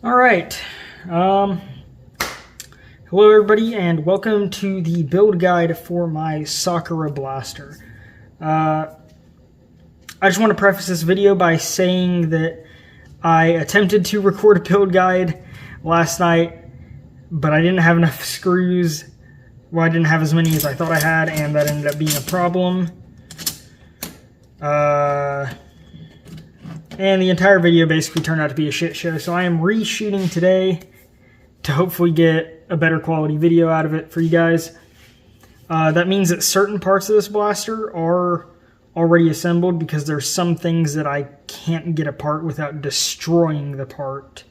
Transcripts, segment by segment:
All right. Hello, everybody, and welcome to the build guide for my Sakura blaster. I just want to preface this video by saying that I attempted to record a build guide last night, but I didn't have enough screws. Well, I didn't have as many as I thought I had, and that ended up being a problem. And the entire video basically turned out to be a shit show, so I am reshooting today to hopefully get a better quality video out of it for you guys. That means that certain parts of this blaster are already assembled because there's some things that I can't get apart without destroying the part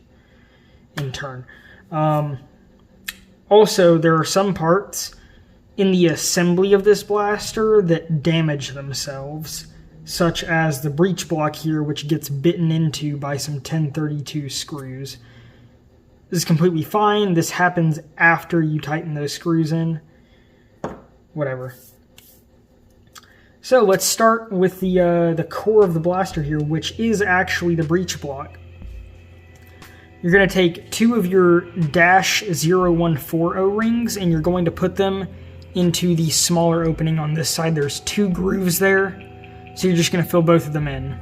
in turn. Also, there are some parts in the assembly of this blaster that damage themselves, such as the breech block here, which gets bitten into by some 1032 screws. This is completely fine. This happens after you tighten those screws in. Whatever. So let's start with the core of the blaster here, which is actually the breech block. You're going to take two of your -014 O-rings and you're going to put them into the smaller opening on this side. There's two grooves there, so you're just going to fill both of them in.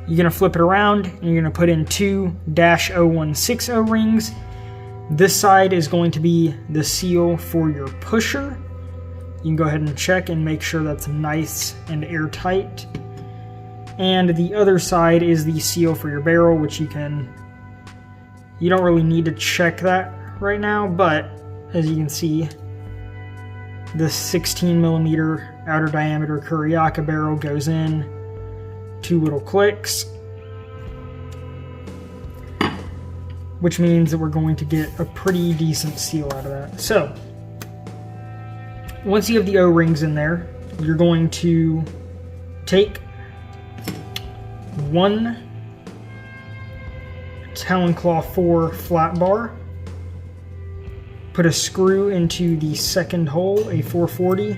You're going to flip it around and you're going to put in two -016 O-rings. This side is going to be the seal for your pusher. You can go ahead and check and make sure that's nice and airtight. And the other side is the seal for your barrel, which you don't really need to check that right now, but as you can see, the 16mm outer diameter Kuriaka barrel goes in, two little clicks, which means that we're going to get a pretty decent seal out of that. So, once you have the O-rings in there, you're going to take one Talon Claw 4 flat bar, put a screw into the second hole, a 440,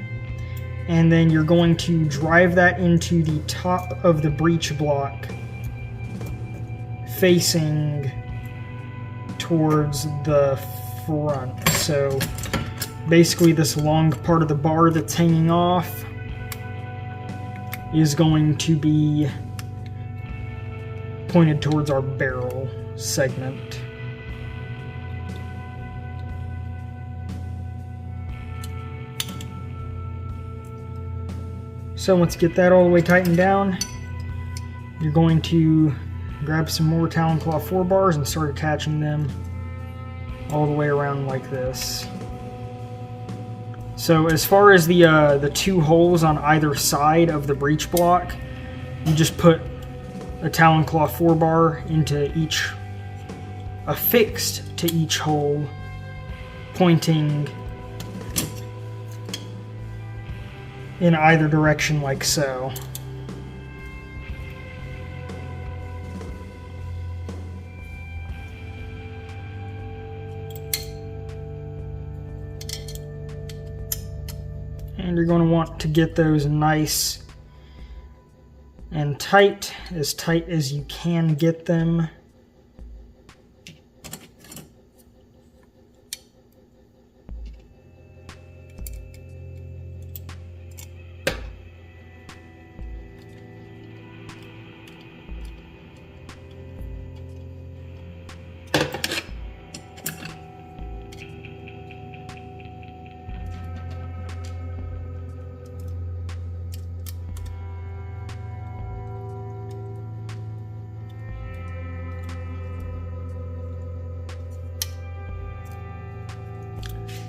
and then you're going to drive that into the top of the breech block, facing towards the front. So basically this long part of the bar that's hanging off is going to be pointed towards our barrel segment. So once you get that all the way tightened down, you're going to grab some more Talon Claw 4 bars and start attaching them all the way around like this. So as far as the two holes on either side of the breech block, you just put a Talon Claw 4 bar into each, affixed to each hole, pointing in either direction like so. And you're going to want to get those nice and tight as you can get them.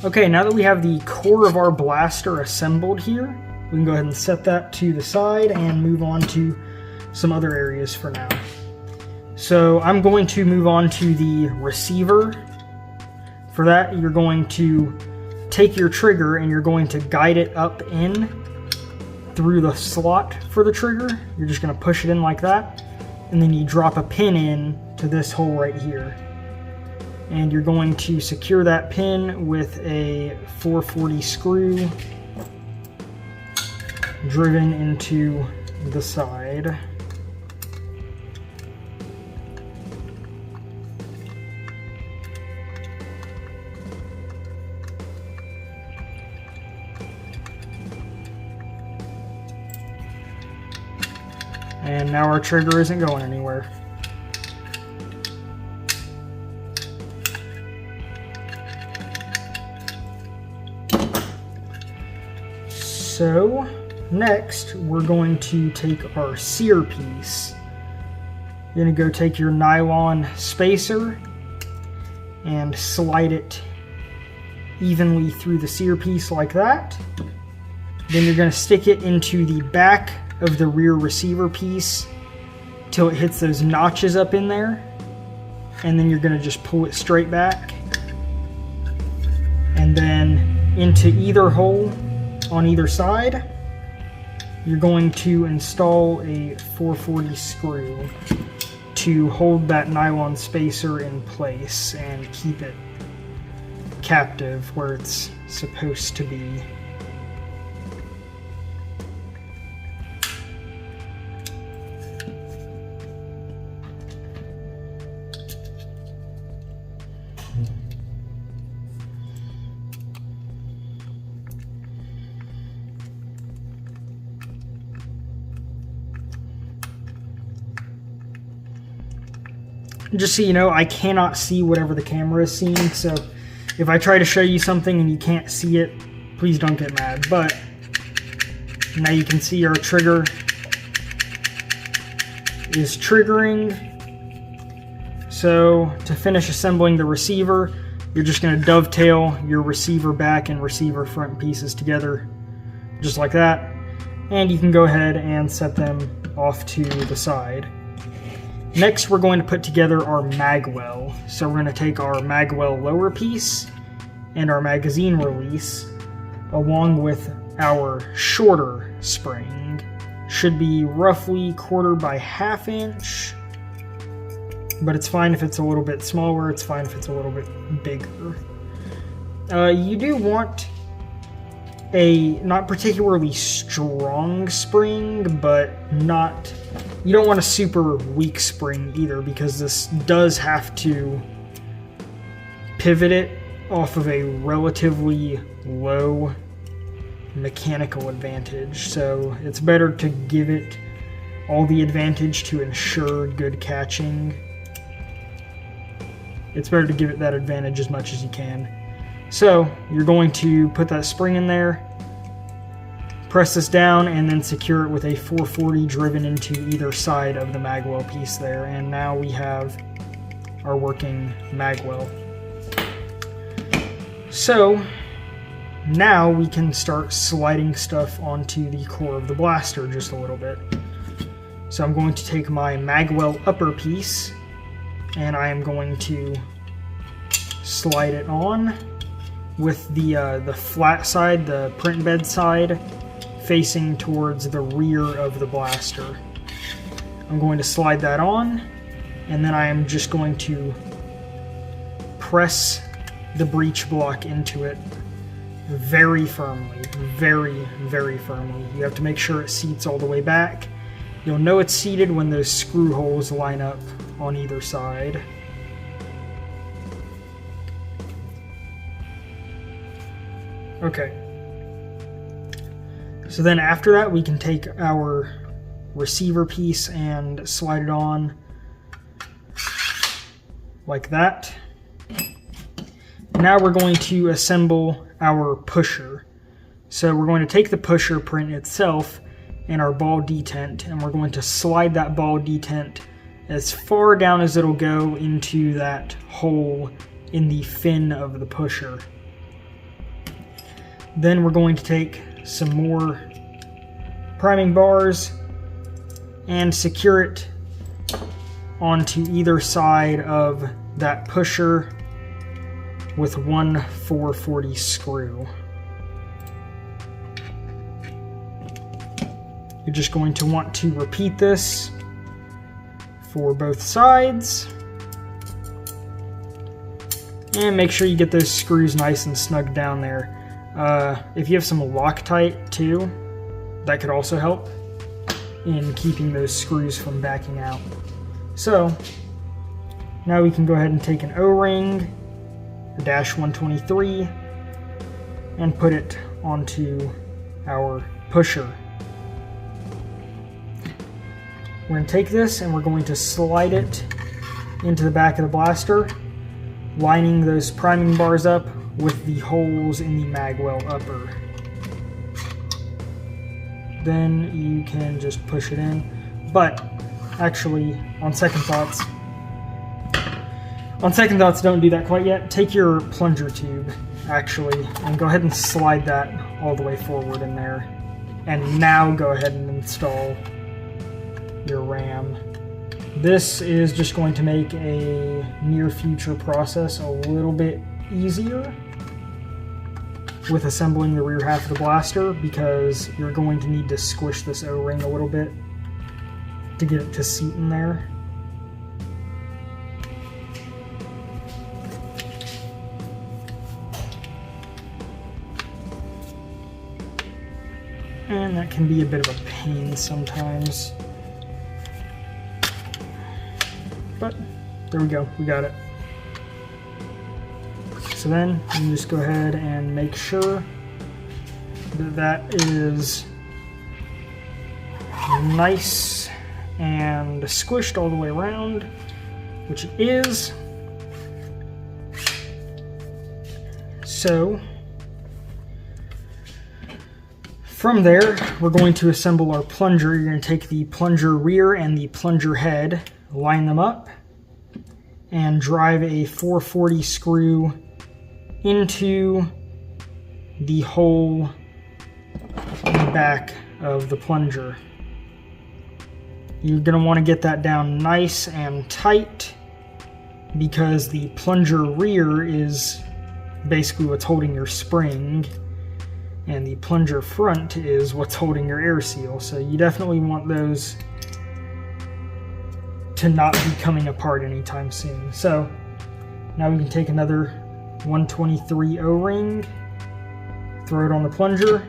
Okay, now that we have the core of our blaster assembled here, we can go ahead and set that to the side and move on to some other areas for now. So I'm going to move on to the receiver. For that, you're going to take your trigger and you're going to guide it up in through the slot for the trigger. You're just going to push it in like that, and then you drop a pin in to this hole right here. And you're going to secure that pin with a 440 screw driven into the side. And now our trigger isn't going anywhere. So next we're going to take our sear piece. You're going to go take your nylon spacer and slide it evenly through the sear piece like that. Then you're going to stick it into the back of the rear receiver piece till it hits those notches up in there, and then you're going to just pull it straight back, and then into either hole on either side you're going to install a 440 screw to hold that nylon spacer in place and keep it captive where it's supposed to be. Just so you know, I cannot see whatever the camera is seeing, so if I try to show you something and you can't see it, please don't get mad. But now you can see our trigger is triggering. So to finish assembling the receiver, you're just going to dovetail your receiver back and receiver front pieces together, just like that. And you can go ahead and set them off to the side. Next, we're going to put together our magwell. So we're going to take our magwell lower piece and our magazine release, along with our shorter spring. Should be roughly 1/4 by 1/2 inch, but it's fine if it's a little bit smaller, it's fine if it's a little bit bigger. You do want a not particularly strong spring, but you don't want a super weak spring either, because this does have to pivot it off of a relatively low mechanical advantage. So it's better to give it all the advantage to ensure good catching. It's better to give it that advantage as much as you can. So you're going to put that spring in there, press this down, and then secure it with a 440 driven into either side of the magwell piece there. And now we have our working magwell. So now we can start sliding stuff onto the core of the blaster just a little bit. So I'm going to take my magwell upper piece and I am going to slide it on with the flat side, the print bed side, facing towards the rear of the blaster. I'm going to slide that on, and then I am just going to press the breech block into it very firmly, very, very firmly. You have to make sure it seats all the way back. You'll know it's seated when those screw holes line up on either side. Okay. So then after that, we can take our receiver piece and slide it on like that. Now we're going to assemble our pusher. So we're going to take the pusher print itself and our ball detent, and we're going to slide that ball detent as far down as it'll go into that hole in the fin of the pusher. Then we're going to take some more priming bars and secure it onto either side of that pusher with one 440 screw. You're just going to want to repeat this for both sides. And make sure you get those screws nice and snug down there. If you have some Loctite too, that could also help in keeping those screws from backing out. So now we can go ahead and take an O-ring, a dash 123, and put it onto our pusher. we're going to take this and we're going to slide it into the back of the blaster, lining those priming bars up with the holes in the magwell upper. Then you can just push it in. But actually, on second thoughts, don't do that quite yet. Take your plunger tube, actually, and go ahead and slide that all the way forward in there. And now go ahead and install your RAM. This is just going to make a near future process a little bit easier with assembling the rear half of the blaster, because you're going to need to squish this O-ring a little bit to get it to seat in there. And that can be a bit of a pain sometimes. But there we go, we got it. So then you can just go ahead and make sure that that is nice and squished all the way around, which it is. So from there, we're going to assemble our plunger. You're going to take the plunger rear and the plunger head, line them up, and drive a 440 screw into the hole in the back of the plunger. You're going to want to get that down nice and tight, because the plunger rear is basically what's holding your spring, and the plunger front is what's holding your air seal. So you definitely want those to not be coming apart anytime soon. So now we can take another 123 O-ring, throw it on the plunger,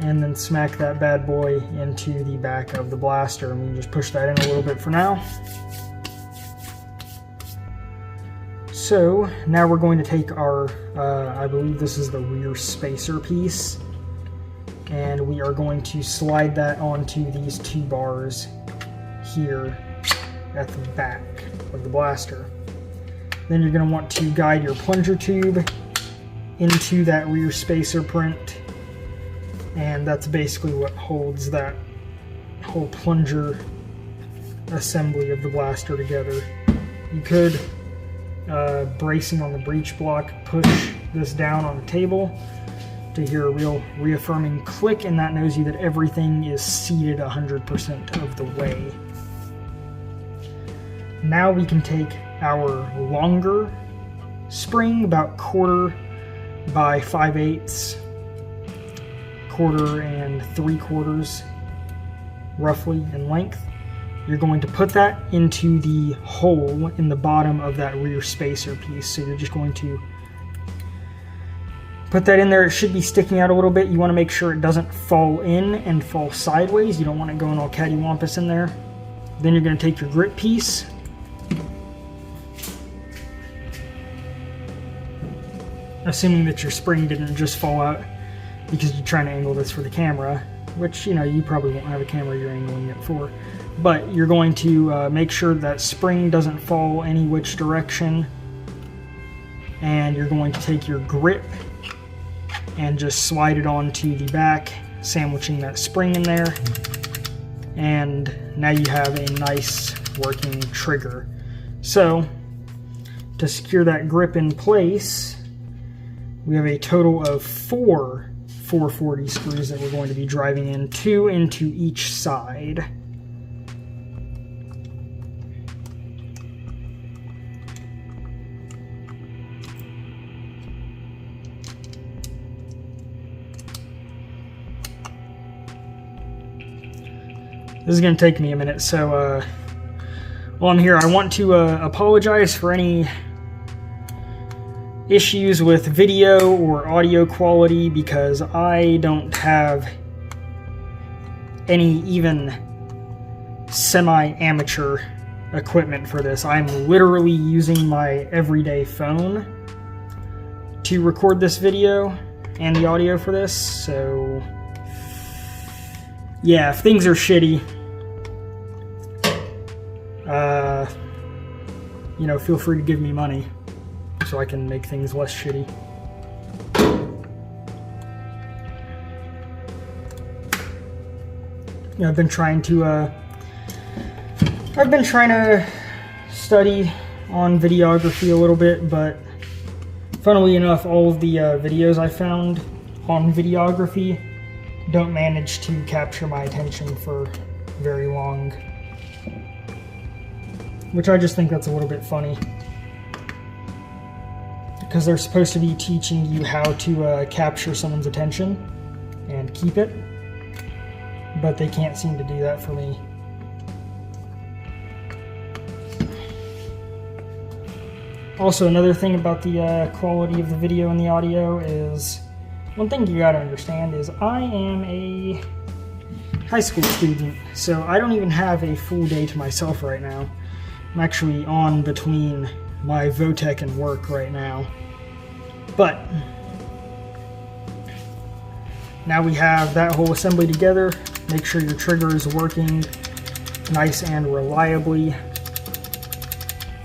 and then smack that bad boy into the back of the blaster. And we can just push that in a little bit for now. So now we're going to take our, I believe this is the rear spacer piece, and we are going to slide that onto these two bars here at the back of the blaster. Then you're going to want to guide your plunger tube into that rear spacer print, and that's basically what holds that whole plunger assembly of the blaster together. You could, bracing on the breech block, push this down on the table to hear a real reaffirming click, and that knows you that everything is seated 100% of the way. Now we can take our longer spring, about 1/4 by 5/8, 1/4 and 3/4 roughly in length. You're going to put that into the hole in the bottom of that rear spacer piece. So you're just going to put that in there. It should be sticking out a little bit. You want to make sure it doesn't fall in and fall sideways. You don't want it going all cattywampus in there. Then you're going to take your grip piece, assuming that your spring didn't just fall out because you're trying to angle this for the camera, which, you know, you probably won't have a camera you're angling it for. But you're going to make sure that spring doesn't fall any which direction, and you're going to take your grip and just slide it onto the back, sandwiching that spring in there, and now you have a nice working trigger. So to secure that grip in place, we have a total of 4 440 screws that we're going to be driving in, 2 into each side. This is going to take me a minute, so while I'm here, I want to apologize for any issues with video or audio quality, because I don't have any even semi-amateur equipment for this. I'm literally using my everyday phone to record this video and the audio for this, so yeah, if things are shitty, you know, feel free to give me money so I can make things less shitty. You know, I've been trying to study on videography a little bit, but funnily enough, all of the videos I found on videography don't manage to capture my attention for very long, which I just think that's a little bit funny, because they're supposed to be teaching you how to capture someone's attention and keep it, but they can't seem to do that for me. Also, another thing about the quality of the video and the audio is, one thing you gotta understand is I am a high school student, so I don't even have a full day to myself right now. I'm actually on between my Votech and work right now. But now we have that whole assembly together. Make sure your trigger is working nice and reliably.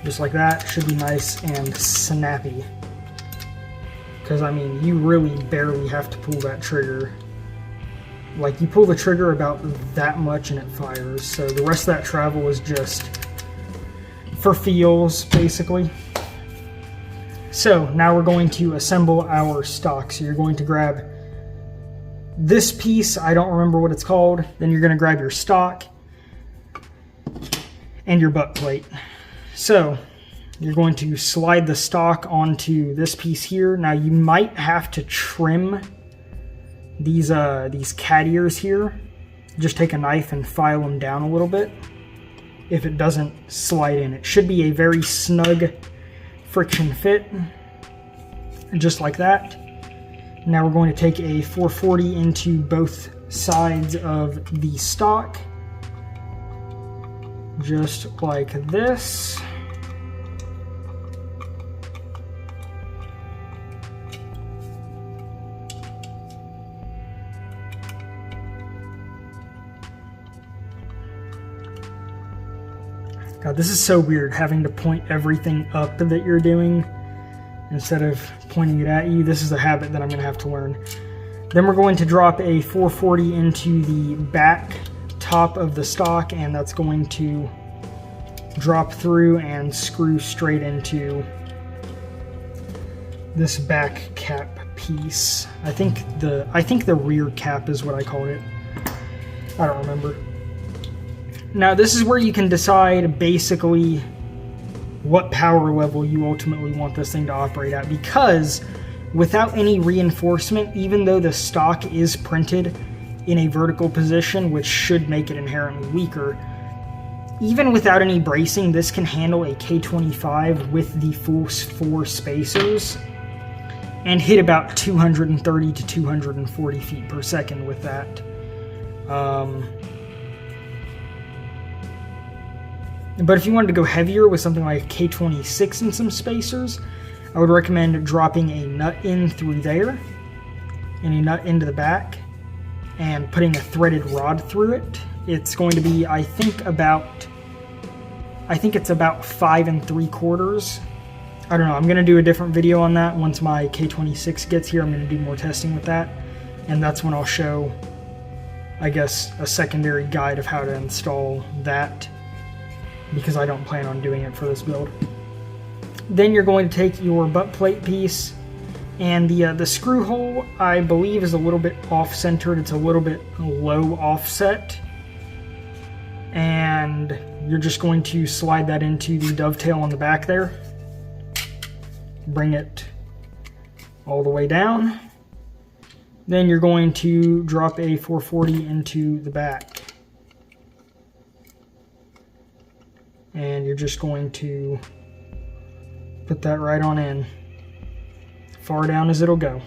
Just like that. Should be nice and snappy. Because, I mean, you really barely have to pull that trigger. Like, you pull the trigger about that much and it fires. So the rest of that travel is just for feels, basically. So now we're going to assemble our stock. So you're going to grab this piece, I don't remember what it's called. Then you're going to grab your stock and your butt plate. So you're going to slide the stock onto this piece here. Now you might have to trim these cat ears here. Just take a knife and file them down a little bit if it doesn't slide in. It should be a very snug friction fit, just like that. Now we're going to take a 440 into both sides of the stock, just like this. God, this is so weird, having to point everything up that you're doing instead of pointing it at you. This is a habit that I'm going to have to learn. Then we're going to drop a 440 into the back top of the stock, and that's going to drop through and screw straight into this back cap piece. I think the rear cap is what I called it. I don't remember. Now this is where you can decide basically what power level you ultimately want this thing to operate at, because without any reinforcement, even though the stock is printed in a vertical position, which should make it inherently weaker, even without any bracing, this can handle a K25 with the full 4 spacers and hit about 230 to 240 feet per second with that. But if you wanted to go heavier with something like K26 and some spacers, I would recommend dropping a nut in through there and a nut into the back and putting a threaded rod through it. It's going to be, I think it's about 5 3/4. I don't know. I'm going to do a different video on that once my K26 gets here. I'm going to do more testing with that, and that's when I'll show, I guess, a secondary guide of how to install that, because I don't plan on doing it for this build. Then you're going to take your butt plate piece, and the screw hole, I believe, is a little bit off-centered. It's a little bit low offset, and you're just going to slide that into the dovetail on the back there. Bring it all the way down. Then you're going to drop a 440 into the back. And you're just going to put that right on in, far down as it'll go.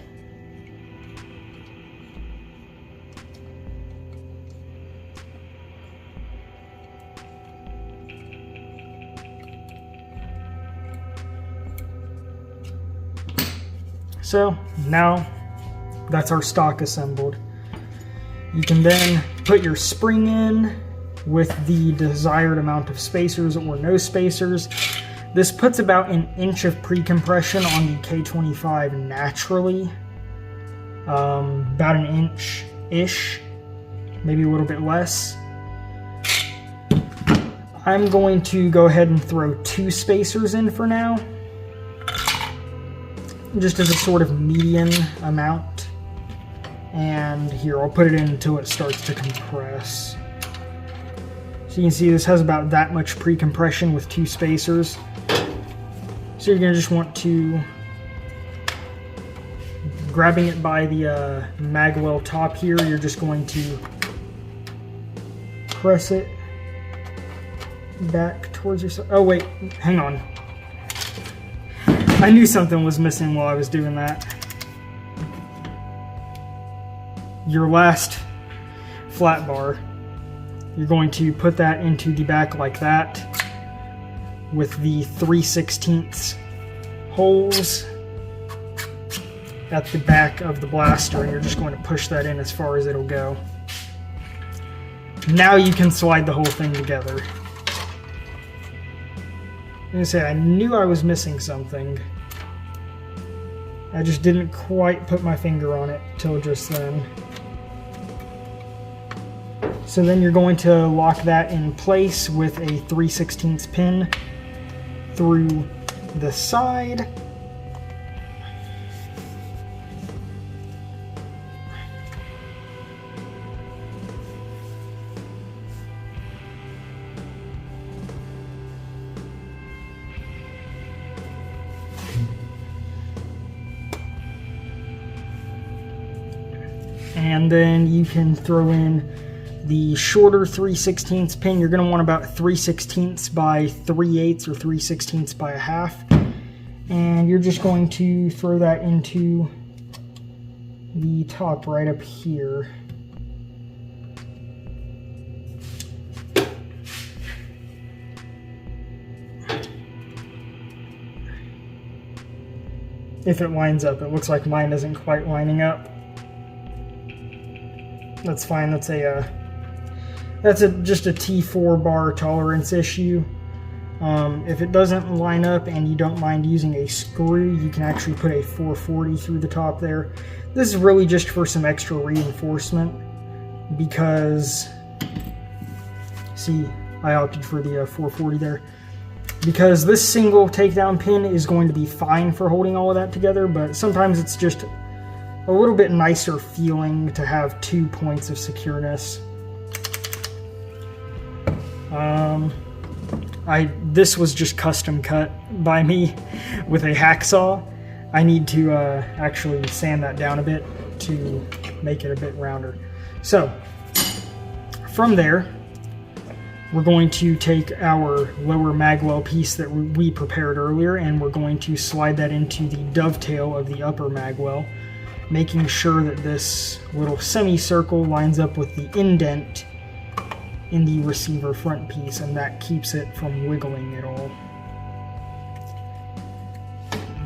So now that's our stock assembled. You can then put your spring in with the desired amount of spacers or no spacers. This puts about an inch of pre-compression on the K25 naturally. About an inch-ish, maybe a little bit less. I'm going to go ahead and throw 2 spacers in for now, just as a sort of median amount. And here, I'll put it in until it starts to compress. So you can see this has about that much pre-compression with 2 spacers. So you're going to just want to, grabbing it by the magwell top here, you're just going to press it back towards yourself. Oh wait, hang on. I knew something was missing while I was doing that. Your last flat bar, you're going to put that into the back like that with the 3/16 holes at the back of the blaster, and you're just going to push that in as far as it'll go. Now you can slide the whole thing together. I'm gonna say I knew I was missing something. I just didn't quite put my finger on it till just then. So then you're going to lock that in place with a 3/16 pin through the side. And then you can throw in the shorter 3/16 pin. You're going to want about 3/16 by 3/8 or 3/16 by a half. And you're just going to throw that into the top right up here. If it lines up, it looks like mine isn't quite lining up. That's fine. That's just a T4 bar tolerance issue. If it doesn't line up and you don't mind using a screw, you can actually put a 440 through the top there. This is really just for some extra reinforcement because, see, I opted for the 440 there. Because this single takedown pin is going to be fine for holding all of that together, but sometimes it's just a little bit nicer feeling to have 2 points of secureness. This was just custom cut by me with a hacksaw. I need to actually sand that down a bit to make it a bit rounder. So from there, we're going to take our lower magwell piece that we prepared earlier, and we're going to slide that into the dovetail of the upper magwell, making sure that this little semicircle lines up with the indent in the receiver front piece, and that keeps it from wiggling at all.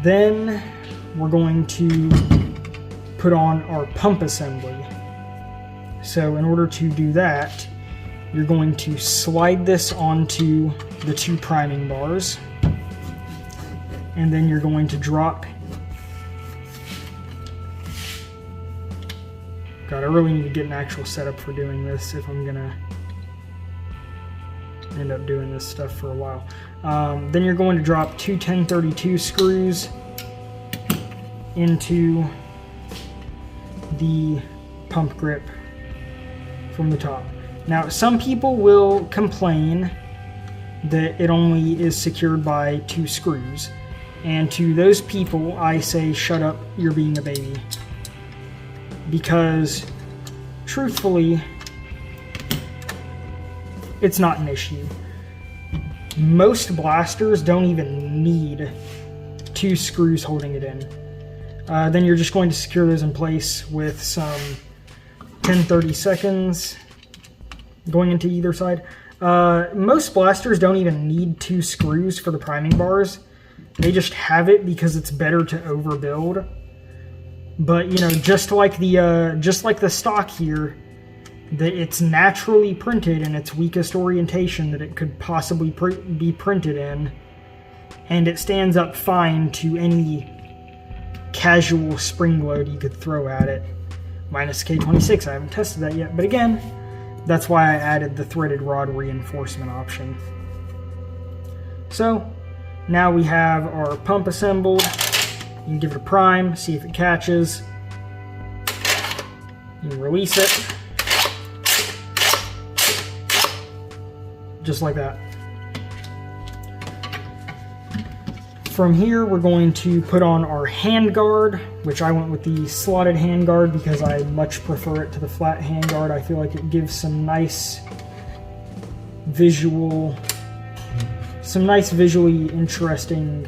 Then we're going to put on our pump assembly. So in order to do that, you're going to slide this onto the 2 priming bars, and then you're going to drop. God, I really need to get an actual setup for doing this if I'm gonna end up doing this stuff for a while. Then you're going to drop 2 1032 screws into the pump grip from the top. Now, some people will complain that it only is secured by 2 screws, and to those people I say, shut up, you're being a baby. Because truthfully, it's not an issue. Most blasters don't even need 2 screws holding it in. Then you're just going to secure those in place with some 10/32 going into either side. Most blasters don't even need 2 screws for the priming bars. They just have it because it's better to overbuild. But you know, just like the stock here, It's naturally printed in its weakest orientation that it could possibly be printed in, and it stands up fine to any casual spring load you could throw at it. Minus K26, I haven't tested that yet, but again, that's why I added the threaded rod reinforcement option. So now we have our pump assembled. You can give it a prime, see if it catches. You can release it. Just like that. From here, we're going to put on our hand guard, which I went with the slotted hand guard because I much prefer it to the flat hand guard. I feel like it gives some nice visually interesting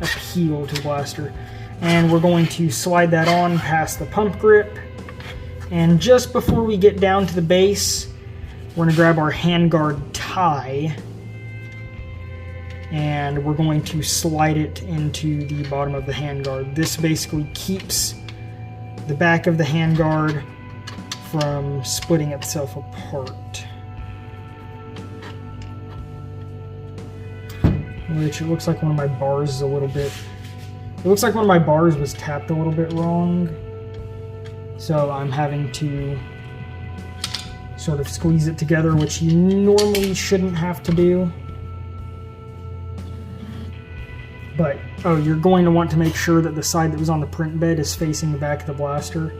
appeal to the blaster. And we're going to slide that on past the pump grip. And just before we get down to the base, we're going to grab our handguard tie, and we're going to slide it into the bottom of the handguard. This basically keeps the back of the handguard from splitting itself apart. Which it looks like one of my bars is a little bit... It looks like one of my bars was tapped a little bit wrong. So I'm having to sort of squeeze it together, which you normally shouldn't have to do. But, oh, you're going to want to make sure that the side that was on the print bed is facing the back of the blaster,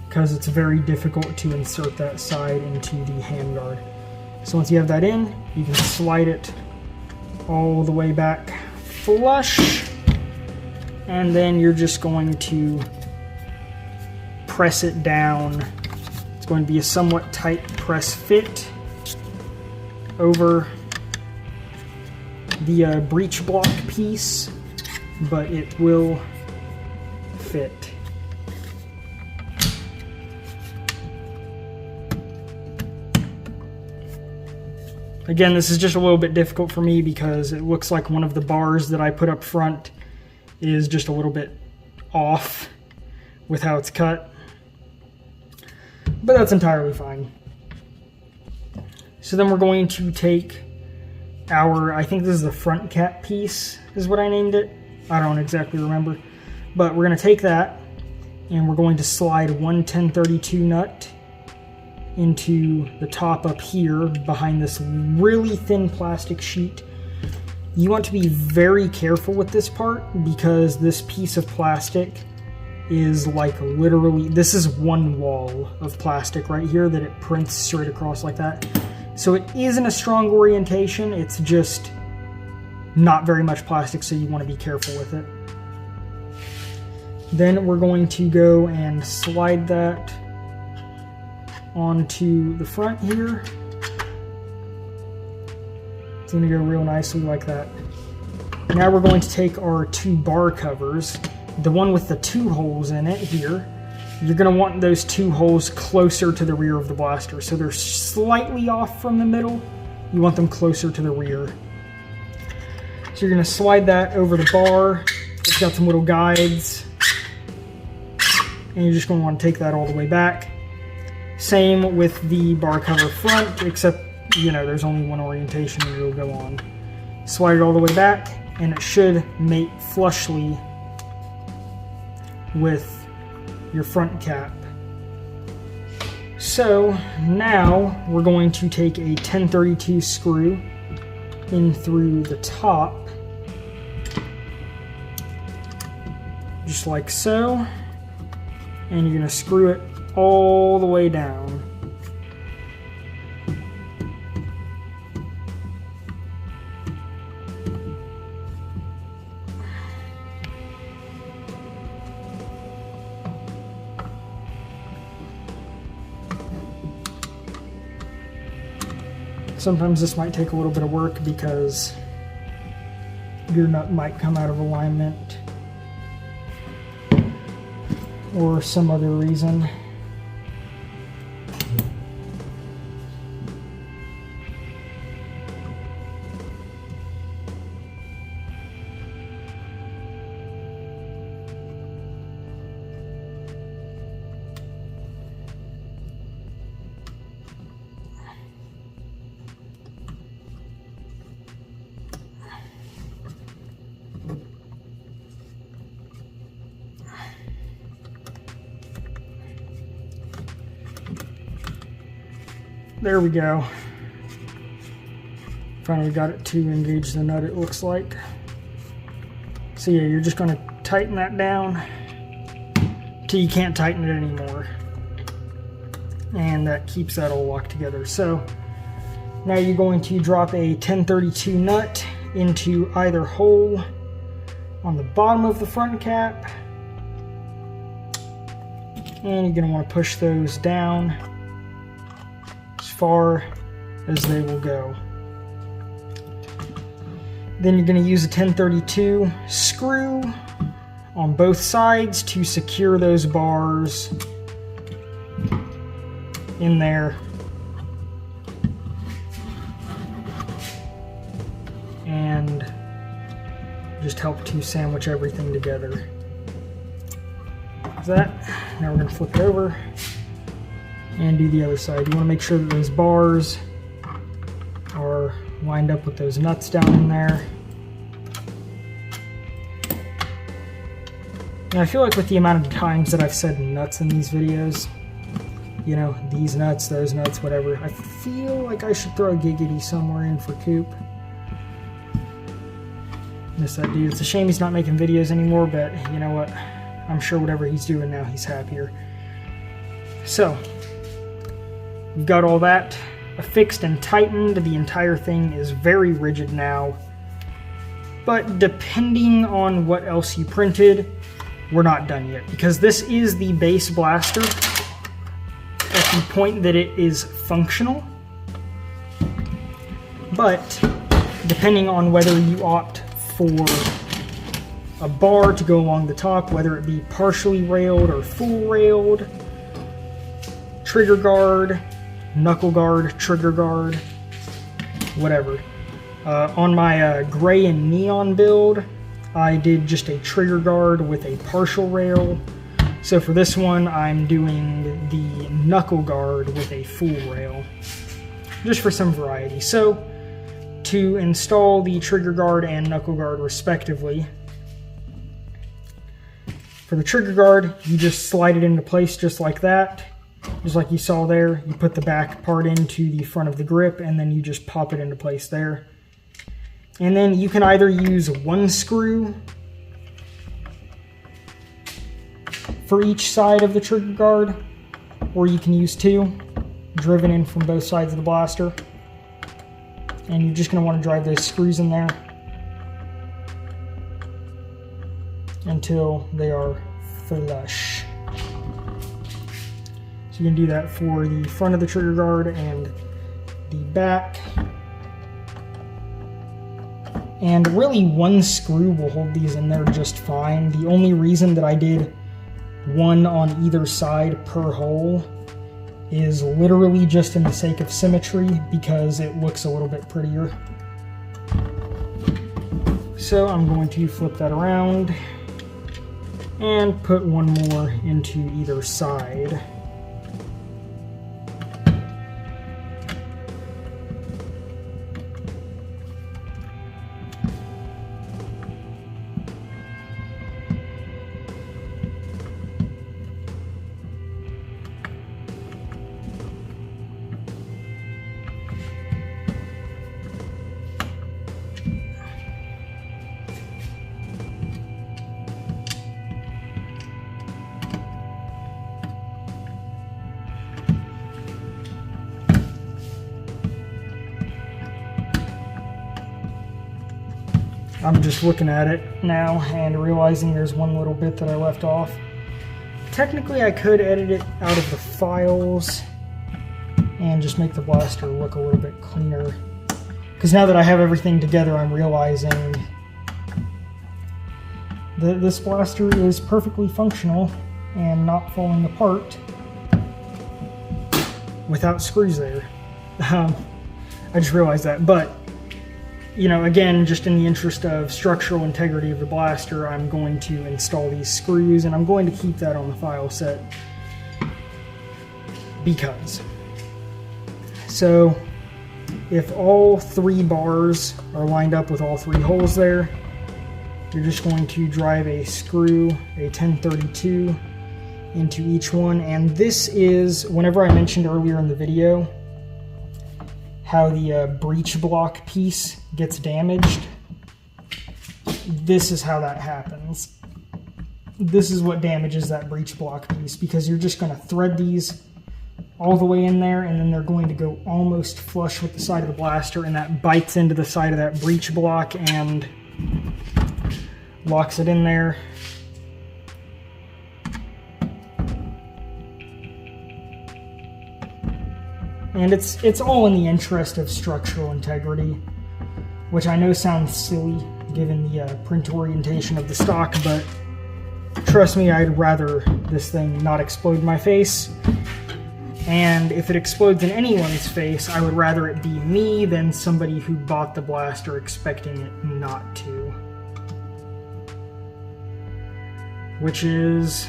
because it's very difficult to insert that side into the handguard. So once you have that in, you can slide it all the way back flush, and then you're just going to press it down. It's going to be a somewhat tight press fit over the breech block piece, but it will fit. Again, this is just a little bit difficult for me because it looks like one of the bars that I put up front is just a little bit off with how it's cut. But that's entirely fine. So then we're going to take our, I think this is the front cap piece, is what I named it. I don't exactly remember. But we're going to take that, and we're going to slide one 1032 nut into the top up here behind this really thin plastic sheet. You want to be very careful with this part because this piece of plastic is like literally, this is one wall of plastic right here that it prints straight across like that. So it isn't a strong orientation, it's just not very much plastic, so you want to be careful with it. Then we're going to go and slide that onto the front here. It's going to go real nicely like that. Now we're going to take our two bar covers, the one with the two holes in it here. You're going to want those two holes closer to the rear of the blaster. So they're slightly off from the middle. You want them closer to the rear. So you're going to slide that over the bar. It's got some little guides. And you're just going to want to take that all the way back. Same with the bar cover front, except, you know, there's only one orientation and it'll go on. Slide it all the way back, and it should mate flushly with your front cap. So now we're going to take a 1032 screw in through the top, just like so, and you're going to screw it all the way down. Sometimes this might take a little bit of work because your nut might come out of alignment or some other reason. there we go. Finally got it to engage the nut, it looks like. So yeah, you're just going to tighten that down till you can't tighten it anymore. And that keeps that all locked together. So now you're going to drop a 1032 nut into either hole on the bottom of the front cap. And you're going to want to push those down as far as they will go. Then you're going to use a 1032 screw on both sides to secure those bars in there. And just help to sandwich everything together. That. Now we're going to flip it over and do the other side. You want to make sure that those bars are lined up with those nuts down in there. And I feel like with the amount of times that I've said nuts in these videos, you know, these nuts, those nuts, whatever, I feel like I should throw a giggity somewhere in for Coop. Miss that dude. It's a shame he's not making videos anymore, but you know what? I'm sure whatever he's doing now, he's happier. So, we've got all that affixed and tightened. The entire thing is very rigid now. But depending on what else you printed, we're not done yet. Because this is the base blaster at the point that it is functional. But depending on whether you opt for a bar to go along the top, whether it be partially railed or full railed, trigger guard, knuckle guard, trigger guard, whatever. On my gray and neon build, I did just a trigger guard with a partial rail. So for this one, I'm doing the knuckle guard with a full rail, just for some variety. So to install the trigger guard and knuckle guard respectively, for the trigger guard, you just slide it into place just like that. Just like you saw there, you put the back part into the front of the grip and then you just pop it into place there. And then you can either use one screw for each side of the trigger guard, or you can use two, driven in from both sides of the blaster. And you're just going to want to drive those screws in there until they are flush. So you can do that for the front of the trigger guard and the back. And really one screw will hold these in there just fine. The only reason that I did one on either side per hole is literally just in the sake of symmetry, because it looks a little bit prettier. So I'm going to flip that around and put one more into either side. I'm just looking at it now and realizing there's one little bit that I left off. Technically, I could edit it out of the files and just make the blaster look a little bit cleaner. Because now that I have everything together, I'm realizing that this blaster is perfectly functional and not falling apart without screws there. I just realized that, but you know, again, just in the interest of structural integrity of the blaster, I'm going to install these screws, and I'm going to keep that on the file set because. So if all three bars are lined up with all three holes there, you're just going to drive a screw, a 1032, into each one. And this is, whenever I mentioned earlier in the video how the breech block piece gets damaged. This is how that happens. This is what damages that breech block piece, because you're just going to thread these all the way in there, and then they're going to go almost flush with the side of the blaster, and that bites into the side of that breech block and locks it in there. And it's all in the interest of structural integrity, which I know sounds silly given the print orientation of the stock, but trust me, I'd rather this thing not explode in my face. And if it explodes in anyone's face, I would rather it be me than somebody who bought the blaster expecting it not to. Which is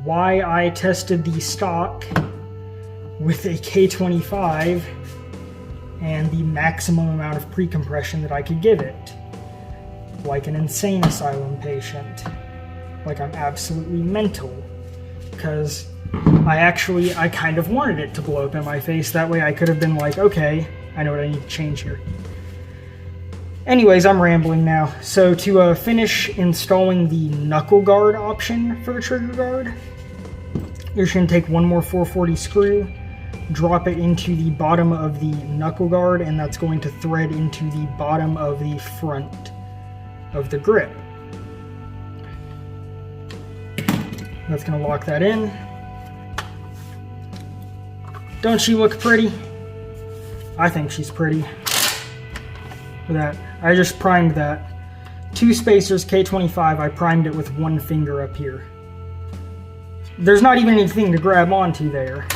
why I tested the stock with a K25 and the maximum amount of pre-compression that I could give it. Like an insane asylum patient. Like I'm absolutely mental. Because I kind of wanted it to blow up in my face. That way I could have been like, okay, I know what I need to change here. Anyways, I'm rambling now. So to finish installing the knuckle guard option for the trigger guard, you're just going to take one more 440 screw, drop it into the bottom of the knuckle guard, and that's going to thread into the bottom of the front of the grip. That's going to lock that in. Don't she look pretty? I think she's pretty. Look at that. I just primed that. 2 spacers, K25, I primed it with 1 finger up here. There's not even anything to grab onto there.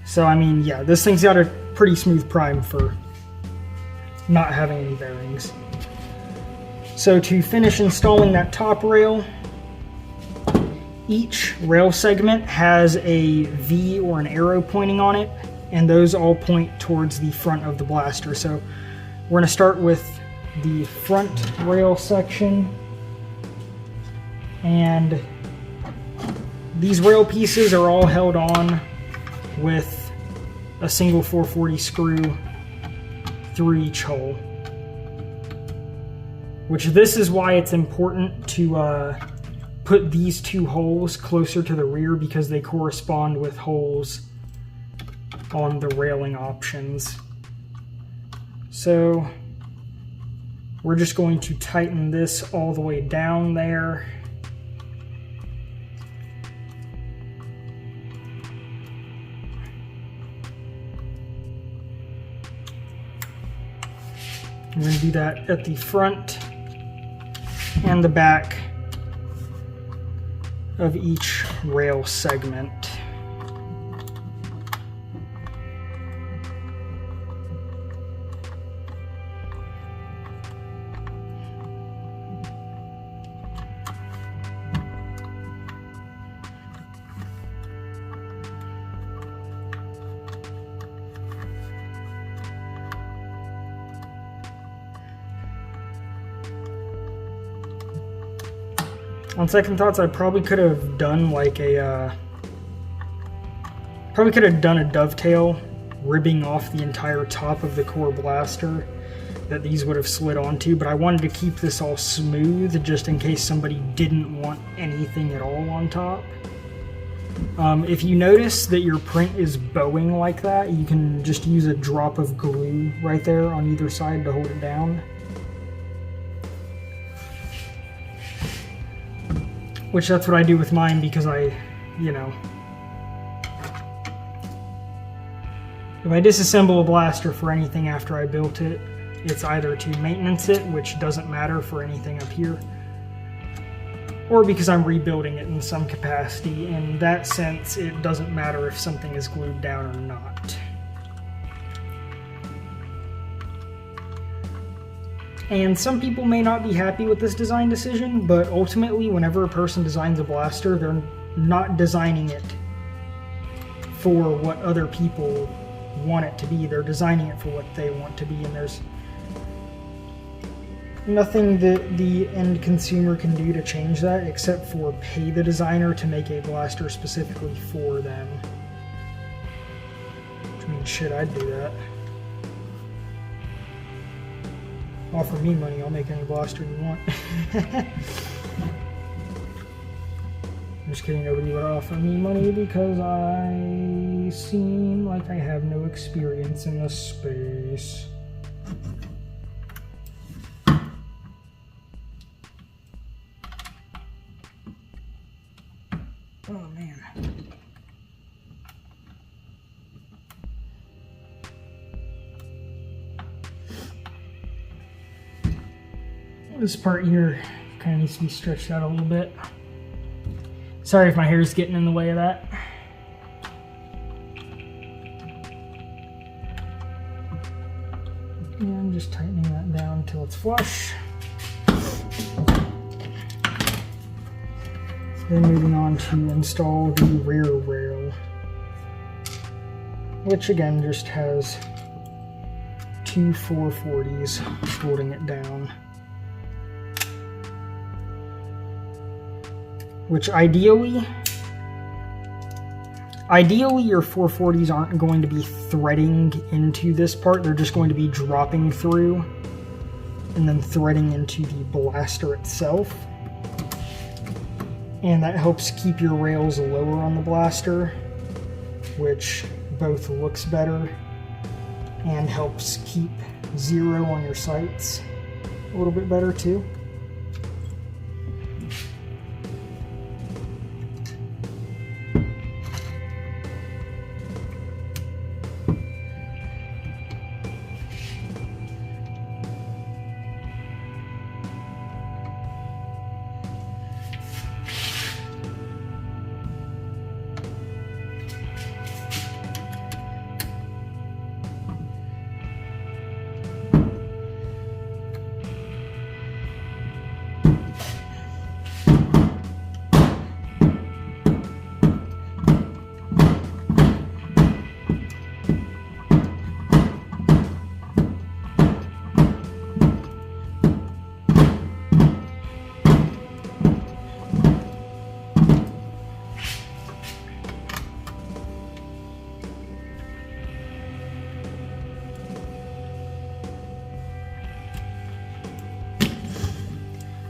So, I mean, yeah, this thing's got a pretty smooth prime for not having any bearings. So to finish installing that top rail, each rail segment has a V or an arrow pointing on it, and those all point towards the front of the blaster. So we're going to start with the front rail section, and these rail pieces are all held on with a single 440 screw through each hole. Which this is why it's important to put these 2 holes closer to the rear, because they correspond with holes on the railing options. So we're just going to tighten this all the way down there. I'm going to do that at the front and the back of each rail segment. On second thoughts, I probably could have done like a, dovetail, ribbing off the entire top of the core blaster that these would have slid onto, but I wanted to keep this all smooth just in case somebody didn't want anything at all on top. If you notice that your print is bowing like that, you can just use a drop of glue right there on either side to hold it down. Which that's what I do with mine, because if I disassemble a blaster for anything after I built it, it's either to maintenance it, which doesn't matter for anything up here, or because I'm rebuilding it in some capacity. In that sense, it doesn't matter if something is glued down or not. And some people may not be happy with this design decision, but ultimately, whenever a person designs a blaster, they're not designing it for what other people want it to be. They're designing it for what they want to be, and there's nothing that the end consumer can do to change that except for pay the designer to make a blaster specifically for them. Which mean, shit, I'd do that. Offer me money, I'll make any blaster you want. I'm just kidding, nobody would offer me money because I seem like I have no experience in this space. Oh man. This part here kind of needs to be stretched out a little bit. Sorry if my hair is getting in the way of that. And I'm just tightening that down until it's flush. Then moving on to install the rear rail, which again just has two 440s holding it down. Which ideally your 440s aren't going to be threading into this part, they're just going to be dropping through and then threading into the blaster itself. And that helps keep your rails lower on the blaster, which both looks better and helps keep zero on your sights a little bit better too.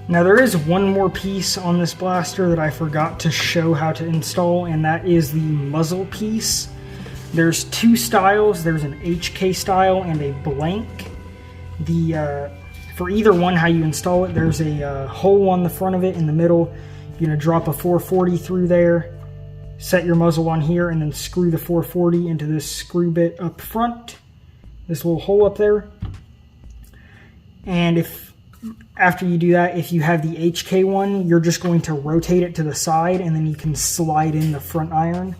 Now there is one more piece on this blaster that I forgot to show how to install, and that is the muzzle piece. There's two styles, there's an HK style and a blank. For either one, how you install it, there's a hole on the front of it in the middle. You're going to drop a 440 through there, set your muzzle on here, and then screw the 440 into this screw bit up front, this little hole up there. And after you do that, if you have the HK one, you're just going to rotate it to the side, and then you can slide in the front iron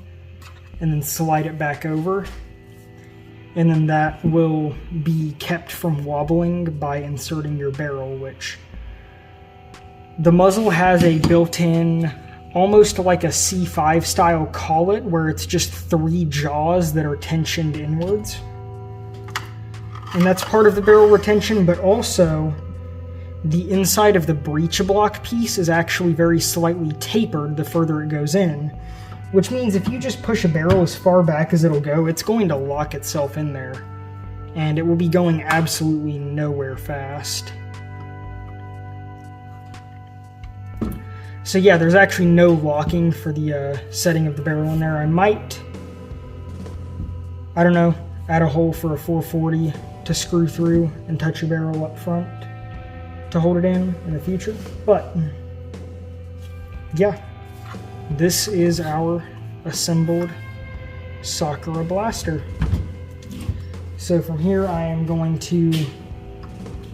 and then slide it back over. And then that will be kept from wobbling by inserting your barrel, which the muzzle has a built-in, almost like a C5 style collet, where it's just 3 jaws that are tensioned inwards. And that's part of the barrel retention, but also the inside of the breech block piece is actually very slightly tapered the further it goes in, which means if you just push a barrel as far back as it'll go, it's going to lock itself in there, and it will be going absolutely nowhere fast. So yeah, there's actually no locking for the setting of the barrel in there. I might, I don't know, add a hole for a 440 to screw through and touch your barrel up front to hold it in the future. But yeah, this is our assembled Sakura blaster. So from here I am going to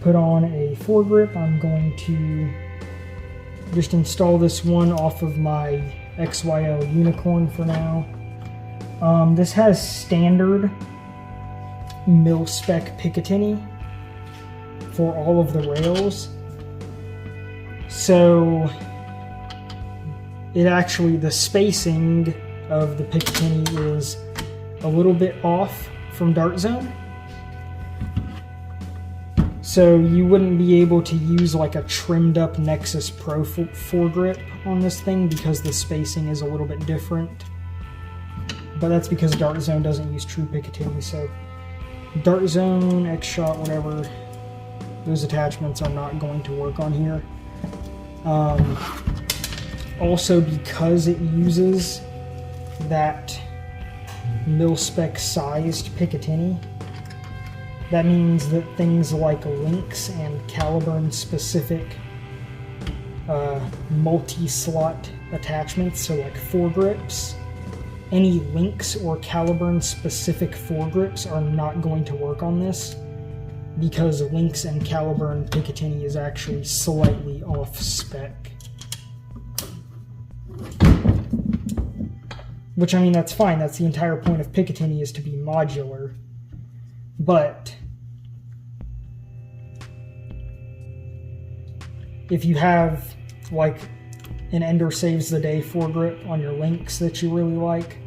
put on a foregrip. I'm going to just install this one off of my XYL Unicorn for now. This has standard mil-spec Picatinny for all of the rails. So it actually, the spacing of the Picatinny is a little bit off from Dart Zone. So you wouldn't be able to use like a trimmed up Nexus Pro foregrip on this thing because the spacing is a little bit different but that's because Dart Zone doesn't use true Picatinny. So Dart Zone, X-Shot, whatever, those attachments are not going to work on here. Also, because it uses that mil-spec sized Picatinny, that means that things like links and Caliburn specific multi-slot attachments, so like foregrips, any links or Caliburn specific foregrips are not going to work on this, because links and Caliburn Picatinny is actually slightly off spec. Which, I mean, that's fine. That's the entire point of Picatinny, is to be modular. But if you have, like, an Ender Saves the Day foregrip on your links that you really like,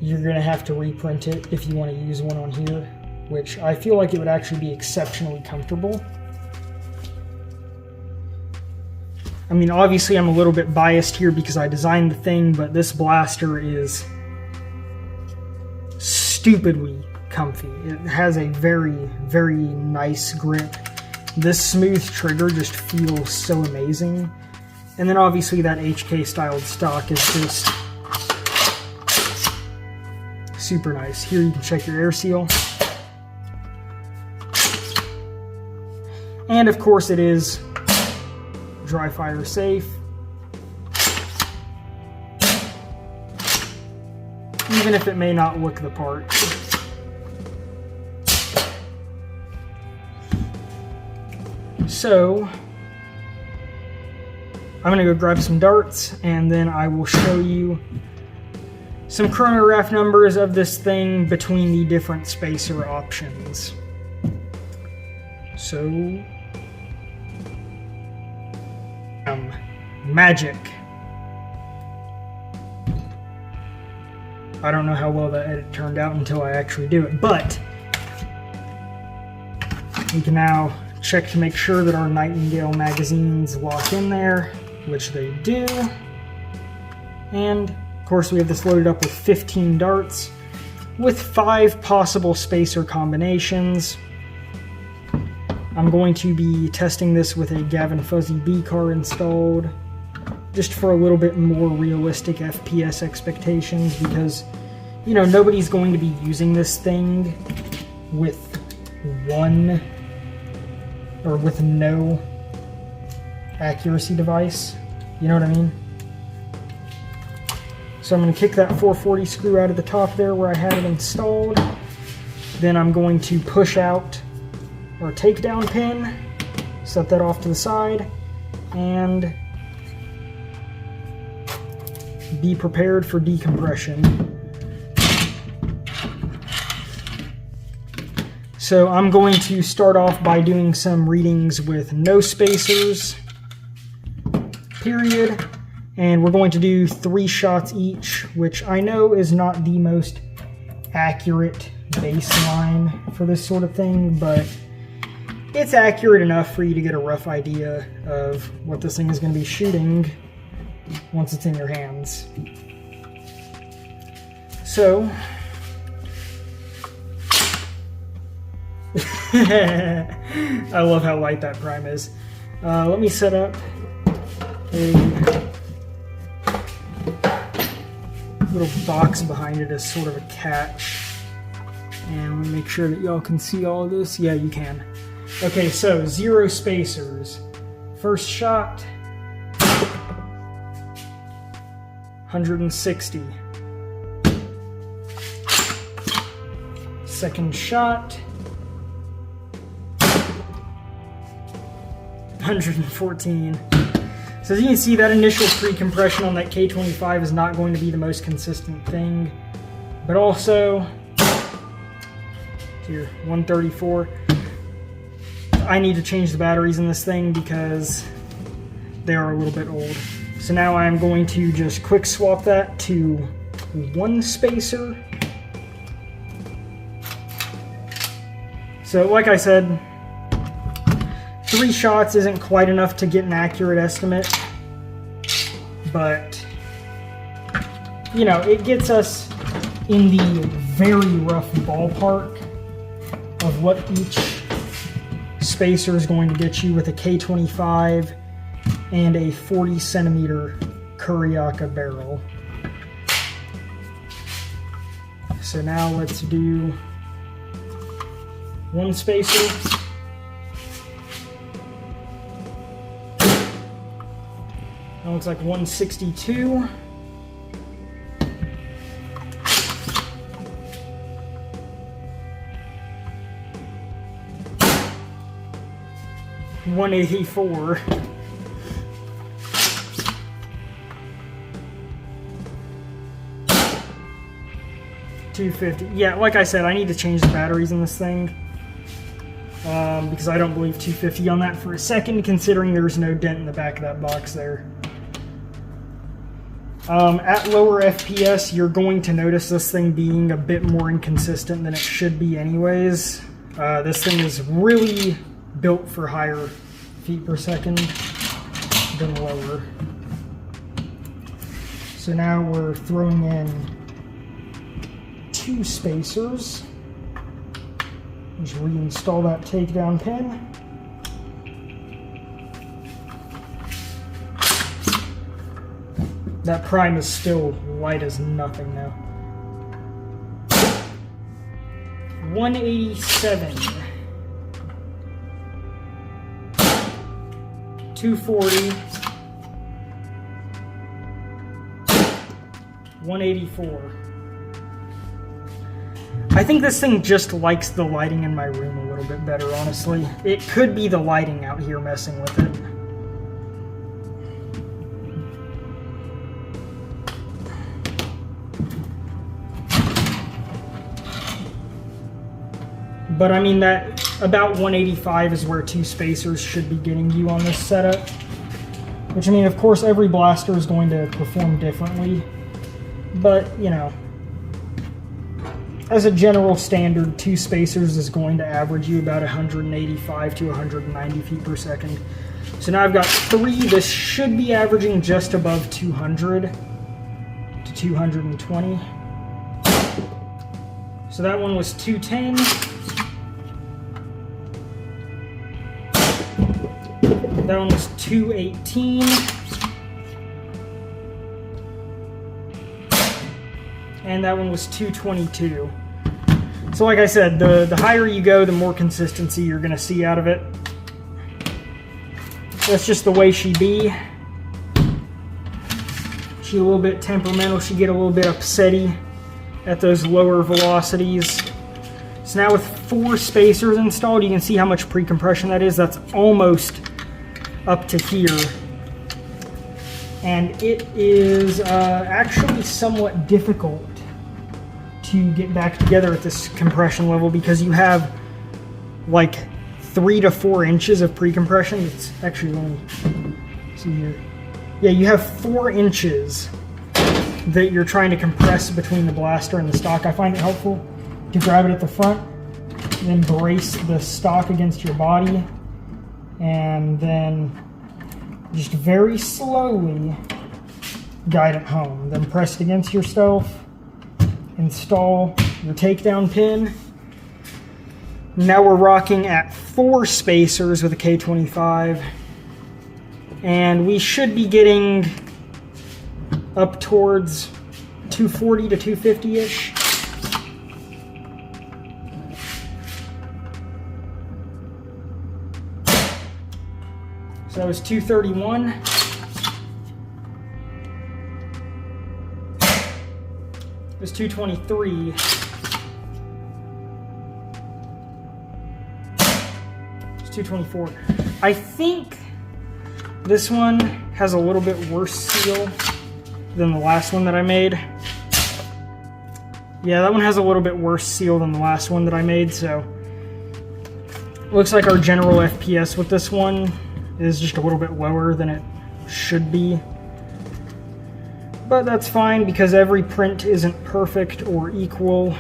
you're going to have to reprint it if you want to use one on here, which I feel like it would actually be exceptionally comfortable. I mean, obviously I'm a little bit biased here because I designed the thing, but this blaster is stupidly comfy. It has a very, very nice grip. This smooth trigger just feels so amazing. And then obviously that HK styled stock is just super nice. Here you can check your air seal. And of course it is dry fire safe. Even if it may not look the part. So I'm gonna go grab some darts and then I will show you some chronograph numbers of this thing between the different spacer options. So magic. I don't know how well that edit turned out until I actually do it, but we can now check to make sure that our Nightingale magazines lock in there, which they do. And of course we have this loaded up with 15 darts with 5 possible spacer combinations. I'm going to be testing this with a Gavin Fuzzy B car installed, just for a little bit more realistic FPS expectations, because, you know, nobody's going to be using this thing with one or with no accuracy device. You know what I mean? So I'm going to kick that 440 screw out of the top there where I had it installed. Then I'm going to push out our takedown pin, set that off to the side, and be prepared for decompression. So I'm going to start off by doing some readings with no spacers, period, and we're going to do 3 shots each, which I know is not the most accurate baseline for this sort of thing, but it's accurate enough for you to get a rough idea of what this thing is going to be shooting once it's in your hands. So I love how light that prime is. Let me set up a little box behind it as sort of a catch, and let me make sure that y'all can see all of this. Yeah, you can. Okay, so 0 spacers. First shot, 160. Second shot, 114. So as you can see, that initial pre-compression on that K25 is not going to be the most consistent thing. But also, here, 134. I need to change the batteries in this thing because they are a little bit old. So now I'm going to just quick swap that to 1 spacer. So like I said, 3 shots isn't quite enough to get an accurate estimate, but you know, it gets us in the very rough ballpark of what each spacer is going to get you with a K25 and a 40 centimeter Kuriaka barrel. So now let's do one spacer. That looks like 162. $184. $250. Yeah, like I said, I need to change the batteries in this thing because I don't believe $250 on that for a second, considering there's no dent in the back of that box there. At lower FPS, you're going to notice this thing being a bit more inconsistent than it should be anyways. This thing is really built for higher feet per second than lower. So now we're throwing in 2 spacers. Just reinstall that takedown pin. That prime is still light as nothing now. 187. 240. 184. I think this thing just likes the lighting in my room a little bit better, honestly. It could be the lighting out here messing with it. But I mean, that about 185 is where 2 spacers should be getting you on this setup. Which, I mean, of course, every blaster is going to perform differently. But, you know, as a general standard, 2 spacers is going to average you about 185 to 190 feet per second. So now I've got 3. This should be averaging just above 200 to 220. So that one was 210. That one was 218. And that one was 222. So like I said, the higher you go, the more consistency you're going to see out of it. That's just the way she be. She's a little bit temperamental. She get a little bit upsetty at those lower velocities. So now with 4 spacers installed, you can see how much pre-compression that is. That's almost up to here. And it is actually somewhat difficult to get back together at this compression level because you have like 3 to 4 inches of pre-compression. It's actually only, see here. Yeah, you have 4 inches that you're trying to compress between the blaster and the stock. I find it helpful to grab it at the front, then brace the stock against your body, and then just very slowly guide it home. Then press it against yourself, install your takedown pin. Now we're rocking at 4 spacers with a K25, and we should be getting up towards 240 to 250-ish. So that was 231. It was 223. It's 224. I think this one has a little bit worse seal than the last one that I made. Yeah, that one has a little bit worse seal than the last one that I made, so looks like our general FPS with this one is just a little bit lower than it should be. But that's fine because every print isn't perfect or equal.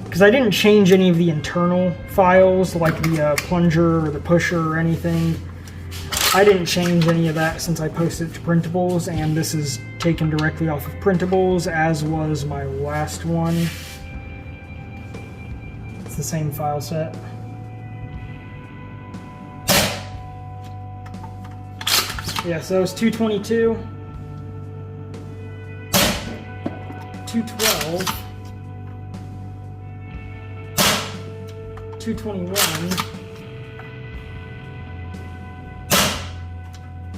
Because I didn't change any of the internal files like the plunger or the pusher or anything. I didn't change any of that since I posted it to printables, and this is taken directly off of printables, as was my last one. It's the same file set. Yeah, so it's 222, 212, 221,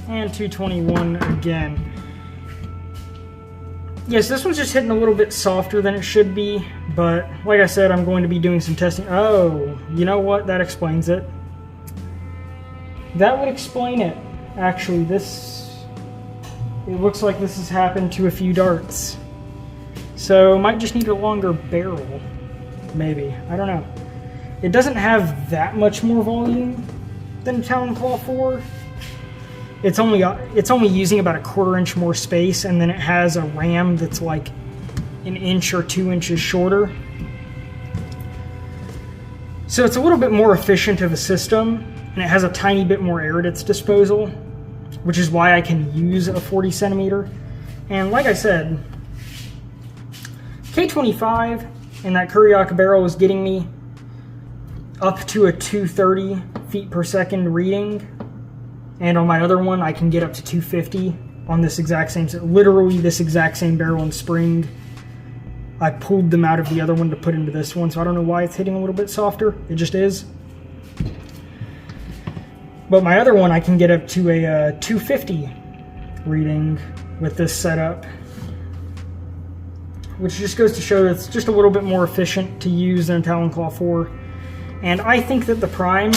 and 221 again. Yes, this one's just hitting a little bit softer than it should be, but like I said, I'm going to be doing some testing. Oh, you know what? That explains it. That would explain it. Actually, it looks like this has happened to a few darts. So, might just need a longer barrel. Maybe. I don't know. It doesn't have that much more volume than Talon Claw 4. It's only using about 1/4 inch more space, and then it has a ram that's like 1 inch or 2 inches shorter. So it's a little bit more efficient of a system, and it has a tiny bit more air at its disposal, which is why I can use a 40 centimeter. And like I said, K25 and that Kuriaka barrel was getting me up to a 230 feet per second reading. And on my other one, I can get up to 250 on this exact same, literally this exact same barrel and spring. I pulled them out of the other one to put into this one, so I don't know why it's hitting a little bit softer. It just is. But my other one, I can get up to a 250 reading with this setup, which just goes to show that it's just a little bit more efficient to use than Talon Claw 4. And I think that the prime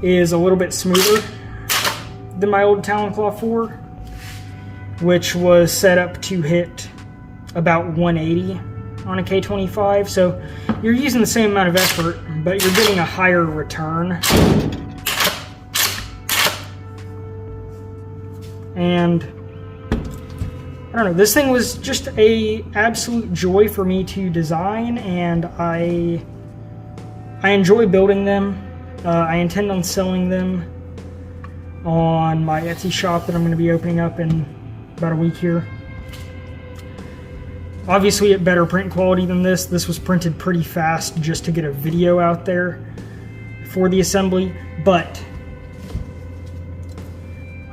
is a little bit smoother than my old Talon Claw 4, which was set up to hit about 180 on a K25. So you're using the same amount of effort, but you're getting a higher return. And I don't know, this thing was just a absolute joy for me to design, and I enjoy building them. I intend on selling them on my Etsy shop that I'm going to be opening up in about a week here. Obviously at better print quality than this. This was printed pretty fast just to get a video out there for the assembly, but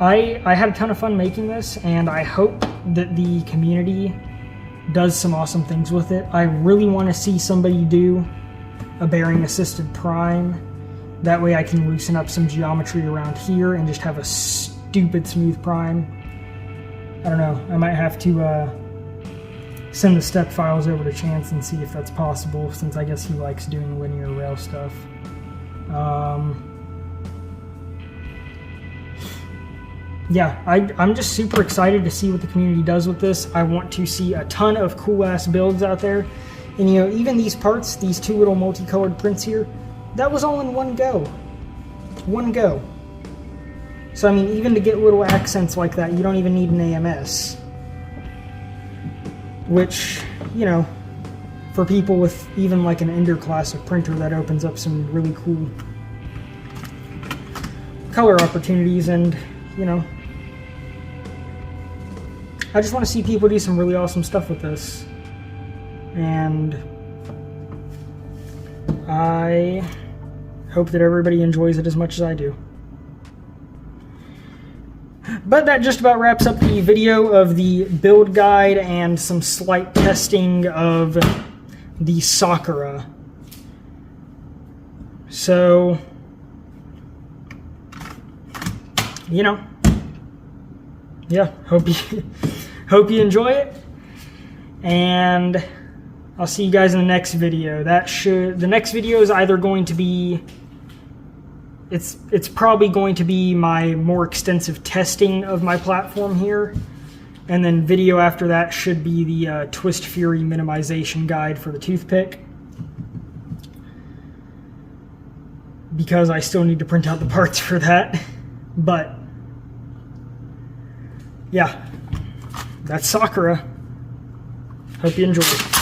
I had a ton of fun making this, and I hope that the community does some awesome things with it. I really want to see somebody do a bearing assisted prime. That way I can loosen up some geometry around here and just have a stupid smooth prime. I don't know, I might have to send the step files over to Chance and see if that's possible, since I guess he likes doing linear rail stuff. Yeah, I'm just super excited to see what the community does with this. I want to see a ton of cool ass builds out there. And you know, even these parts, these two little multicolored prints here, that was all in one go. One go. So I mean, even to get little accents like that, you don't even need an AMS. Which, you know, for people with even like an Ender classic printer, that opens up some really cool color opportunities. And, you know, I just want to see people do some really awesome stuff with this. And I hope that everybody enjoys it as much as I do. But that just about wraps up the video of the build guide and some slight testing of the Sakura. So, you know, yeah, hope you enjoy it, and I'll see you guys in the next video. The next video is either going to be, it's probably going to be my more extensive testing of my platform here, and then video after that should be the Twist Fury minimization guide for the toothpick, because I still need to print out the parts for that. But yeah, that's Sakura. Hope you enjoy it.